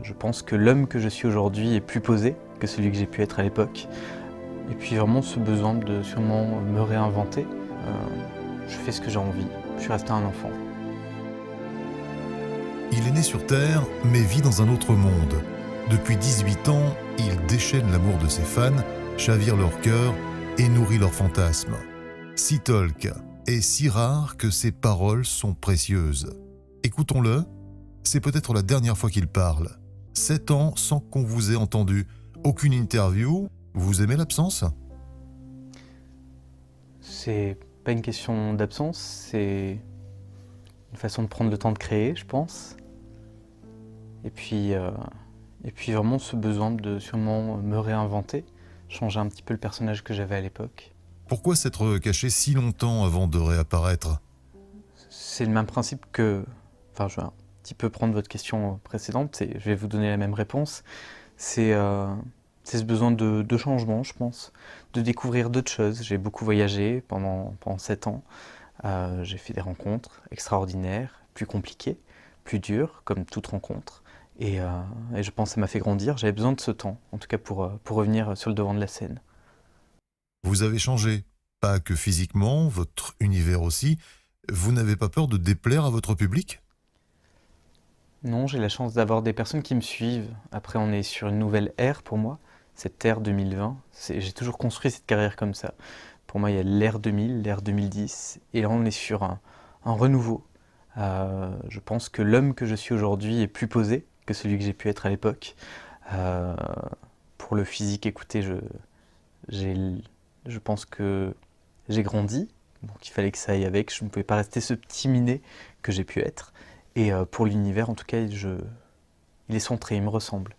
Je pense que l'homme que je suis aujourd'hui est plus posé que celui que j'ai pu être à l'époque. Et puis vraiment ce besoin de sûrement me réinventer. Je fais ce que j'ai envie. Je suis resté un enfant. Il est né sur Terre, mais vit dans un autre monde. Depuis 18 ans, il déchaîne l'amour de ses fans, chavire leur cœur et nourrit leurs fantasmes. Si talk est si rare que ses paroles sont précieuses. Écoutons-le, c'est peut-être la dernière fois qu'il parle. 7 ans sans qu'on vous ait entendu. Aucune interview. Vous aimez l'absence ? C'est pas une question d'absence, c'est une façon de prendre le temps de créer, je pense. Et puis vraiment ce besoin de sûrement me réinventer, changer un petit peu le personnage que j'avais à l'époque. Pourquoi s'être caché si longtemps avant de réapparaître ? C'est le même principe que... Enfin, je vais un petit peu prendre votre question précédente, je vais vous donner la même réponse. C'est ce besoin de changement, je pense, de découvrir d'autres choses. J'ai beaucoup voyagé pendant 7 ans. J'ai fait des rencontres extraordinaires, plus compliquées, plus dures, comme toute rencontre. Et je pense que ça m'a fait grandir. J'avais besoin de ce temps, en tout cas pour revenir sur le devant de la scène. Vous avez changé, pas que physiquement, votre univers aussi. Vous n'avez pas peur de déplaire à votre public ? Non, j'ai la chance d'avoir des personnes qui me suivent. Après, on est sur une nouvelle ère pour moi, cette ère 2020. J'ai toujours construit cette carrière comme ça. Pour moi, il y a l'ère 2000, l'ère 2010, et là, on est sur un renouveau. Je pense que l'homme que je suis aujourd'hui est plus posé que celui que j'ai pu être à l'époque. Euh, pour le physique, écoutez, j'ai, je pense que j'ai grandi, donc il fallait que ça aille avec. Je ne pouvais pas rester ce petit minet que j'ai pu être. Et pour l'univers, en tout cas, il est centré, il me ressemble.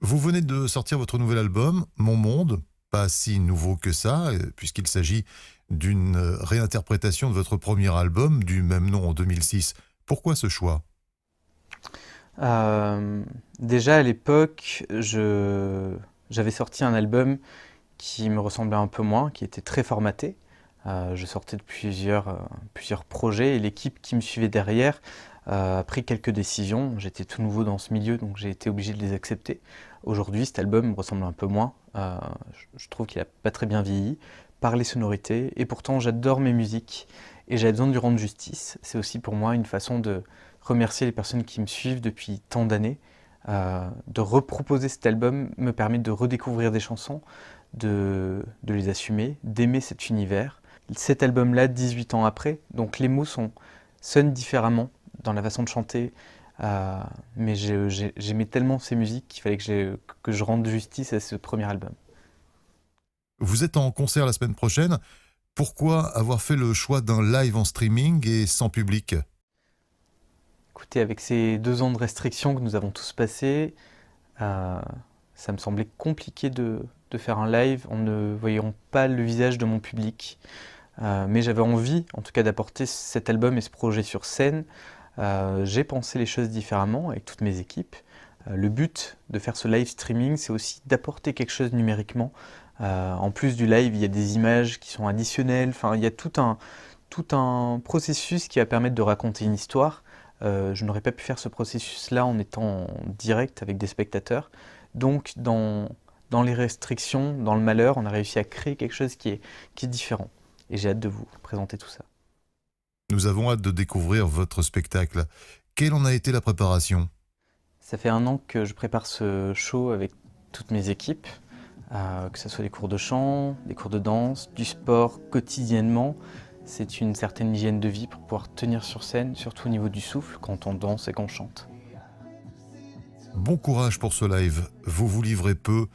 Vous venez de sortir votre nouvel album, Mon Monde, pas si nouveau que ça, puisqu'il s'agit d'une réinterprétation de votre premier album du même nom en 2006. Pourquoi ce choix ? Euh, Déjà à l'époque, j'avais sorti un album qui me ressemblait un peu moins, qui était très formaté. Je sortais de plusieurs projets et l'équipe qui me suivait derrière a pris quelques décisions. J'étais tout nouveau dans ce milieu, donc j'ai été obligé de les accepter. Aujourd'hui, cet album me ressemble un peu moins. Je trouve qu'il n'a pas très bien vieilli par les sonorités et pourtant j'adore mes musiques et j'avais besoin de lui rendre justice. C'est aussi pour moi une façon de remercier les personnes qui me suivent depuis tant d'années. De reproposer cet album me permet de redécouvrir des chansons, de les assumer, d'aimer cet univers. Cet album-là, 18 ans après, donc les mots sonnent différemment dans la façon de chanter, mais j'aimais tellement ces musiques qu'il fallait que je rende justice à ce premier album. Vous êtes en concert la semaine prochaine. Pourquoi avoir fait le choix d'un live en streaming et sans public ? Écoutez, avec ces 2 ans de restrictions que nous avons tous passés, euh, ça me semblait compliqué de faire un live en ne voyant pas le visage de mon public. Mais j'avais envie, en tout cas, d'apporter cet album et ce projet sur scène. J'ai pensé les choses différemment avec toutes mes équipes. Le but de faire ce live streaming, c'est aussi d'apporter quelque chose numériquement. En plus du live, il y a des images qui sont additionnelles. Enfin, il y a tout un processus qui va permettre de raconter une histoire. Je n'aurais pas pu faire ce processus-là en étant en direct avec des spectateurs. Donc, dans les restrictions, dans le malheur, on a réussi à créer quelque chose qui est différent. Et j'ai hâte de vous présenter tout ça. Nous avons hâte de découvrir votre spectacle. Quelle en a été la préparation ? Ça fait 1 an que je prépare ce show avec toutes mes équipes, que ce soit des cours de chant, des cours de danse, du sport quotidiennement. C'est une certaine hygiène de vie pour pouvoir tenir sur scène, surtout au niveau du souffle, quand on danse et qu'on chante. Bon courage pour ce live. Vous vous livrez peu.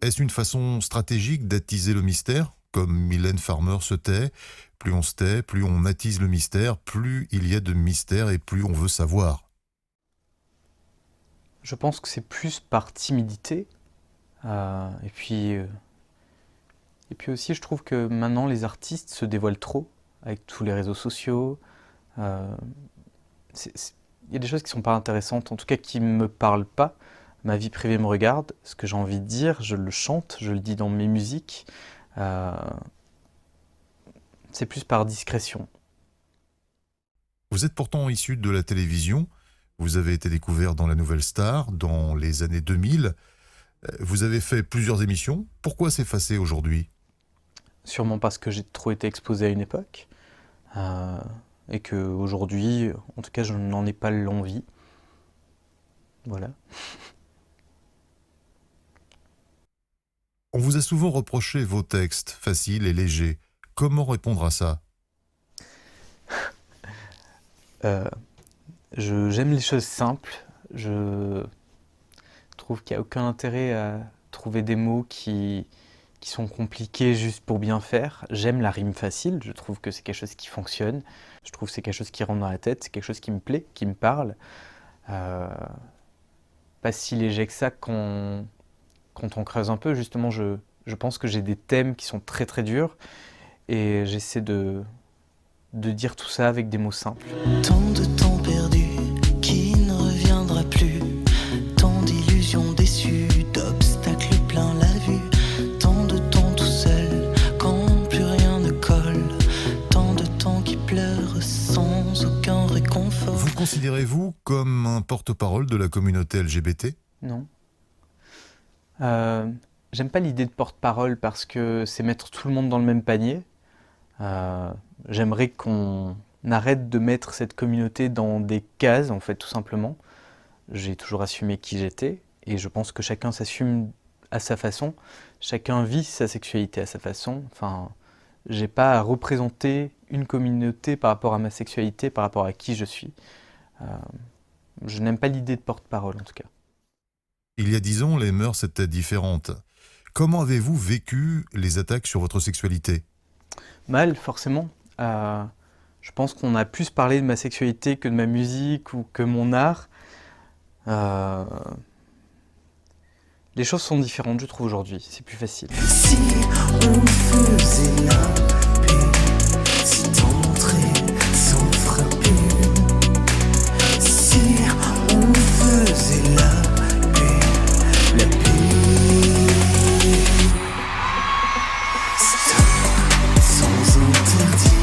Est-ce une façon stratégique d'attiser le mystère ? Comme Mylène Farmer se tait, plus on se tait, plus on attise le mystère, plus il y a de mystère et plus on veut savoir. Je pense que c'est plus par timidité. Et puis aussi, je trouve que maintenant, les artistes se dévoilent trop avec tous les réseaux sociaux. Euh, il y a des choses qui sont pas intéressantes, en tout cas qui me parlent pas. Ma vie privée me regarde, ce que j'ai envie de dire, je le chante, je le dis dans mes musiques. Euh, c'est plus par discrétion. Vous êtes pourtant issu de la télévision. Vous avez été découvert dans La Nouvelle Star dans les années 2000. Vous avez fait plusieurs émissions. Pourquoi s'effacer aujourd'hui? Sûrement parce que j'ai trop été exposé à une époque, et qu'aujourd'hui, en tout cas, je n'en ai pas l'envie. Voilà. On vous a souvent reproché vos textes faciles et légers. Comment répondre à ça? Euh, J'aime les choses simples. Je trouve qu'il n'y a aucun intérêt à trouver des mots qui sont compliqués juste pour bien faire. J'aime la rime facile, je trouve que c'est quelque chose qui fonctionne. Je trouve que c'est quelque chose qui rentre dans la tête, c'est quelque chose qui me plaît, qui me parle. Euh, Pas si léger que ça quand on creuse un peu. Justement, je pense que j'ai des thèmes qui sont très très durs et j'essaie de dire tout ça avec des mots simples. Tant de temps perdu qui ne reviendra plus, tant d'illusions déçues, d'obstacles plein la vue, tant de temps tout seul quand plus rien ne colle, tant de temps qui pleure sans aucun réconfort. Vous considérez-vous comme un porte-parole de la communauté LGBT? Non. J'aime pas l'idée de porte-parole parce que c'est mettre tout le monde dans le même panier. J'aimerais qu'on arrête de mettre cette communauté dans des cases, en fait, tout simplement. J'ai toujours assumé qui j'étais et je pense que chacun s'assume à sa façon. Chacun vit sa sexualité à sa façon. Enfin, j'ai pas à représenter une communauté par rapport à ma sexualité, par rapport à qui je suis. Je n'aime pas l'idée de porte-parole, en tout cas. Il y a 10 ans, les mœurs étaient différentes. Comment avez-vous vécu les attaques sur votre sexualité? Mal, forcément. Je pense qu'on a plus parlé de ma sexualité que de ma musique ou que mon art. Les choses sont différentes, je trouve, aujourd'hui. C'est plus facile. Si on faisait la paix, si t'entrais sans frapper, si on faisait la paix, stop, sans interdit,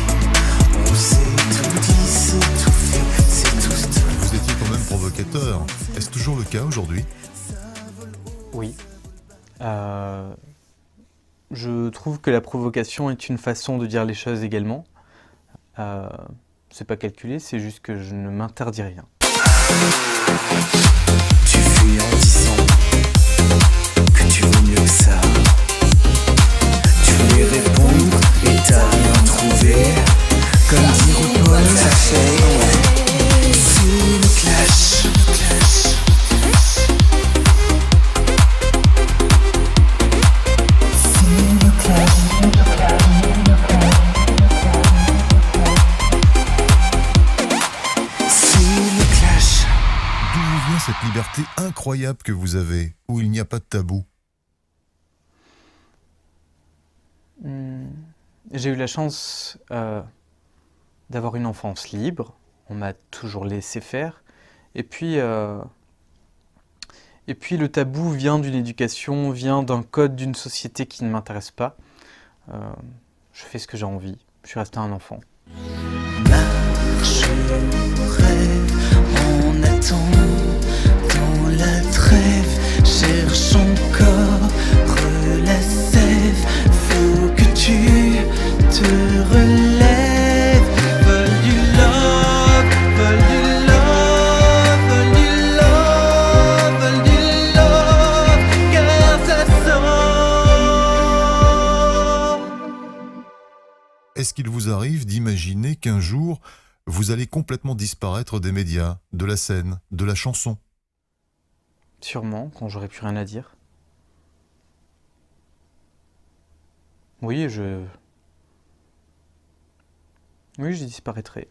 on s'est tout dit, c'est tout fait, c'est tout stop. Vous étiez quand même provocateur. Est-ce toujours le cas aujourd'hui? Oui. Je trouve que la provocation est une façon de dire les choses également. C'est pas calculé, c'est juste que je ne m'interdis rien. Tu fuis en disant que tu vaux mieux que ça. Tu voulais répondre et t'as rien trouvé. Comme dit RuPaul, ça fait sous le clash. Sous le clash. Sous le clash. D'où vient cette liberté incroyable que vous avez, où il n'y a pas de tabou? J'ai eu la chance d'avoir une enfance libre. On m'a toujours laissé faire. Et puis le tabou vient d'une éducation, vient d'un code d'une société qui ne m'intéresse pas. Je fais ce que j'ai envie. Je suis resté un enfant. Marche, rêve, on attend dans la trêve, cherche encore la sève, faut que tu te relèves, vole du love, vole du love, vole du love, vole du love, car ça sort. Est-ce qu'il vous arrive d'imaginer qu'un jour, vous allez complètement disparaître des médias, de la scène, de la chanson? Sûrement, quand j'aurai plus rien à dire. Oui, je disparaîtrai.